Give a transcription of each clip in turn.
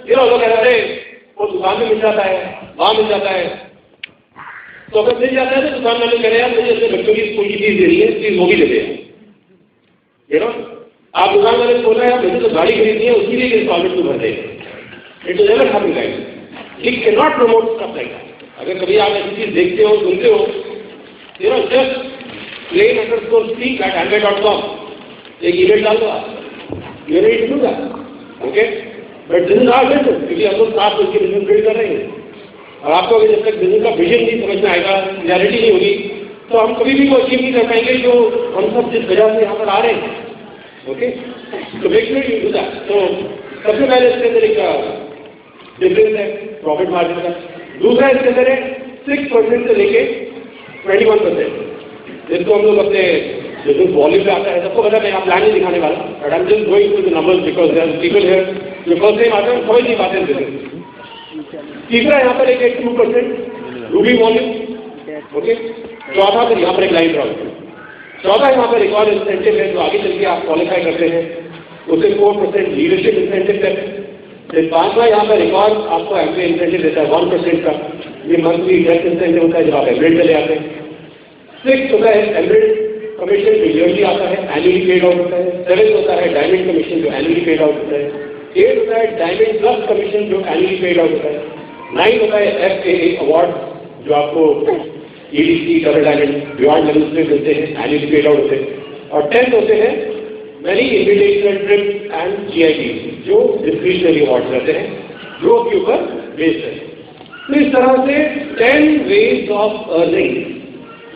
ये लोग कहते हैं वो दुकान में मिल जाता है, वहां मिल जाता है। तो अगर मिल जाता है तो दुकान वाले कह रहे हैं मुझे अपने बच्चों की स्कूल की फीस देनी है, फीस वो भी दे देगा। आप दुकान वाले बोल रहे हैं मुझे तो गाड़ी खरीदनी है, उसके लिए इंस्टॉलमेंट तो भर देगा। It is never happen guys. He can not promote stuff like that. अगर कभी आप ऐसी चीज देखते हो, सुनते हो, जस्ट plain_speak@amway.com एक ईमेल डाल दो आप, you ready to do that, okay. But this is our business, क्योंकि हम लोग साथ मिलकर बिजनेस बिल्ड कर रहे हैं। और आपको अगर जब तक बिजनेस का विजन नहीं समझ में आएगा, क्लैरिटी नहीं होगी, तो हम कभी भी वो अचीव नहीं कर पाएंगे जो हम सब जिस वजह से यहाँ पर आ रहे हैं, ओके। तो make sure you do that. तो सबसे पहले इसके अंदर एक डिफरेंस है प्रॉफिट मार्जिन का। दूसरा इसके अंदर है 6% से लेके 21%, जिसको हम लोग अपने बिजनेस वॉल्यूम पे आता है। सबको पता है मैं यहाँ प्लान नहीं दिखाने वाला, but I am just going to the numbers because there are people here जो फर्स्ट टाइम आते हैं, समझ नहीं पाते हैं बिजनेस। तीसरा यहाँ पर एक 2% रूबी वॉल्यूम, ओके। चौथा फिर यहाँ पर एक लाइन ड्रॉ। चौथा यहाँ पर एक और इंसेंटिव है जो आगे चल के आप क्वालिफाई करते हैं, उसे 4% लीडरशिप इंसेंटिव है। फिर पांचवा यहाँ पर एक और आपको एम्प्लॉय इंसेंटिव देता है 1% का, ये मंथली डेथ इंसेंटिव होता है जब आप एवरेज चले आते हैं। 6 होता है एवरेज कमीशन जो ईयरली आता है, एनुअली पेड आउट होता है। 7 होता है डायमंड कमीशन जो एनुअली पेड आउट होता है। 8 होता है डायमंड प्लस कमीशन जो एनुअली पेड आउट होता है। 9 होता है FAA अवार्ड जो आपको EDC double diamond beyond levels पे मिलते हैं, एनुअली पेड आउट होते हैं। और 10 होते हैं many invitational trip and GIP जो डिस्क्रिशनरी अवार्ड रहते हैं, जो के ऊपर बेस्ड है। तो इस तरह से 10 वेज ऑफ अर्निंग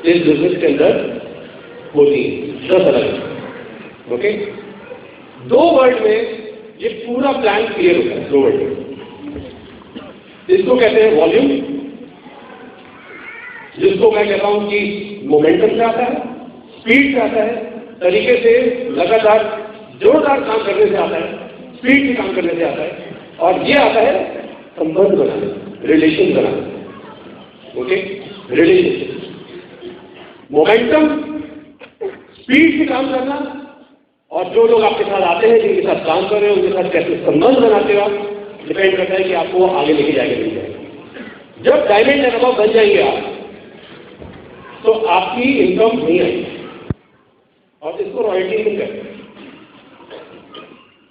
इस बिजनेस के अंदर होती है, 10 अलग, ओके। 2 वर्ड में ये पूरा प्लान क्लियर होता है, 2 वर्ड में। इसको कहते हैं वॉल्यूम, जिसको मैं कहता हूं कि मोमेंटम से आता है, स्पीड से आता है, तरीके से लगातार जोरदार काम करने से आता है, स्पीड से काम करने से आता है, और ये आता है संबंध बनाने, रिलेशन बनाने, ओके। रिलेशनशिप, मोमेंटम, स्पीड से काम करना, और जो लोग आपके साथ आते हैं, जिनके साथ काम कर रहे हो, उनके साथ कैसे संबंध बनाते हो, डिपेंड करता है कि आपको आगे लेके जाके मिल जाएगा। जब डायमंड एंड अबव बन जाएंगे आप, तो आपकी इनकम नहीं आएगी, और इसको रॉयल्टी नहीं करते,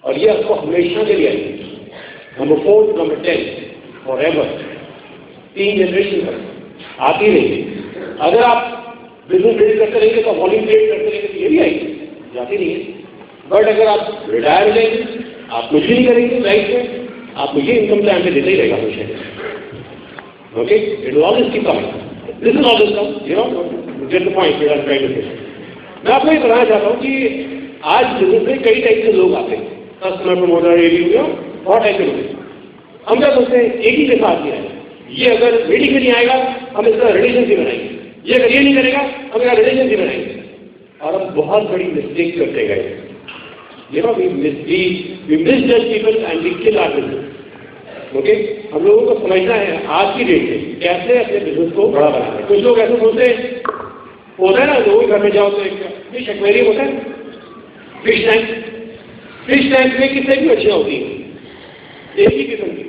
और ये आपको हमेशा के लिए आएगी। Number 4 number 10 for ever, 3 generation तक आती रहेगी। अगर आप बिजनेस बिल्ड करते रहेंगे तो वॉल्यूम क्रिएट करते रहेंगे तो ये भी आएगी, जाती नहीं है। बट अगर आप रिटायर हो जाएंगे, आप कुछ भी नहीं करेंगे लाइफ में, आपको ये इनकम टाइम पे देता ही रहेगा हमेशा, okay. It will always keep coming, this is always come, you know, get the point we are trying to say. मैं आपको ये बताना चाहता हूँ कि आज बिजनेस में कई टाइप के लोग आते हैं, कस्टमर प्रमोटर, एडीओ, बहुत टाइप के लोग हैं। हम क्या सोचते हैं एक ही के साथ नहीं आएगा, ये अगर रेडी से नहीं आएगा हम इसका रिलेशनशिप बनाएंगे, ये अगर ये नहीं करेगा हम इसका रिलेशनशिप बनाएंगे, और हम बहुत बड़ी मिस्टेक करते गए। You know, we misjudge people and we kill our business, okay? हम लोगों को समझना है आज की डेट में कैसे अपने बिजनेस को बड़ा बनाना है। कुछ लोग ऐसे बोलते हैं, होता है ना, लोग घर में जाओ तो एक फिश एक्वेरियम होता है, फिश टैंक में कितने भी मछलियाँ होती हैं, एक ही किस्म की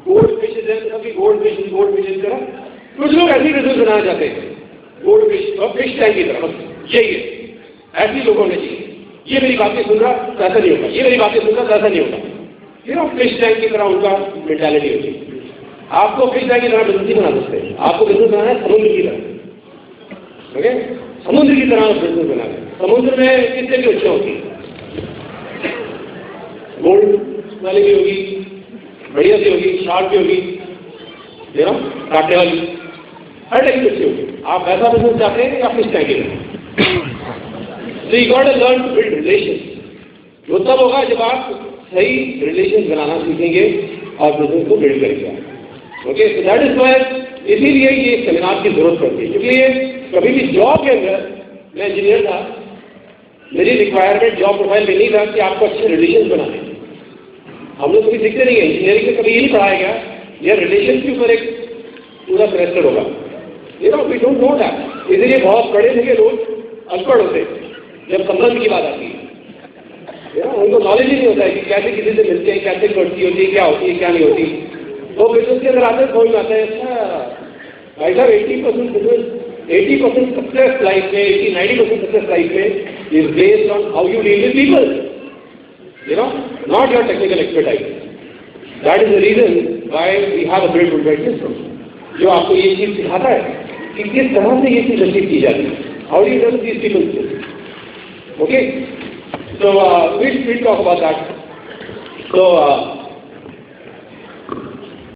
गोल्ड फिशेज है, सबकी गोल्ड फिशेज करा। कुछ लोग ऐसी बिजनेस बनाना चाहते हैं, गोल्ड फिश और फिश टैंक की तरफ, यही है, ऐसी लोगों ने चाहिए। ये मेरी बातें सुन रहा तो ऐसा नहीं होगा, ये मेरी बातें सुन रहा तो ऐसा नहीं होगा, यू नो, फिश टैंक की तरह उनका मेंटालिटी होती है। आपको फिश टैंक की तरह बिजनेस नहीं बना सकते, आपको बिजनेस बनाना है समुद्र की तरह, ओके। समुद्र की तरह बिजनेस बनाना है। समुद्र में कितने की मछलियाँ होती है, गोल्ड वाली भी होगी, बढ़िया सी होगी, शार्क भी होगी, यू नो, काटने वाली, हर टाइप की मछली होगी। आप ऐसा बिजनेस चाहते हैं या फिश टैंक की तरह? So you got to learn to build relations. वो तब होगा जब आप सही रिलेशन बनाना सीखेंगे और बिजनेस को बिल्ड करेंगे, okay. so that is why इसीलिए ये सेमिनार की जरूरत पड़ती है, क्योंकि कभी भी जॉब के अंदर, मैं इंजीनियर था, मेरी रिक्वायरमेंट जॉब प्रोफाइल में नहीं था कि आपको अच्छे रिलेशन बनाने। हम लोग कभी सीखते नहीं है, इंजीनियरिंग में कभी ये नहीं पढ़ाया गया यह रिलेशन के ऊपर एक पूरा सेमेस्टर होगा, you know, we don't know that. इसीलिए बहुत पढ़े लिखे लोग अनपढ़ होते हैं जब संबंध की बात आती है, उनको नॉलेज ही नहीं होता है कि कैसे किसी से मिलते हैं, कैसे बढ़ती होती है, क्या होती है, क्या नहीं होती। वो बिजनेस के अंदर आते हैं, समझ में आता है भाई साहब 80% बिजनेस, 80% सक्सेस लाइफ में, 80-90% सक्सेस लाइफ में is based on how you deal with people, not your technical expertise. That is the reason why we have a great Fulbright system, जो आपको ये चीज सिखाता है कि किस तरह से ये चीज अचीव की जाती है, how do you do these people. Okay, so we'll talk about that. So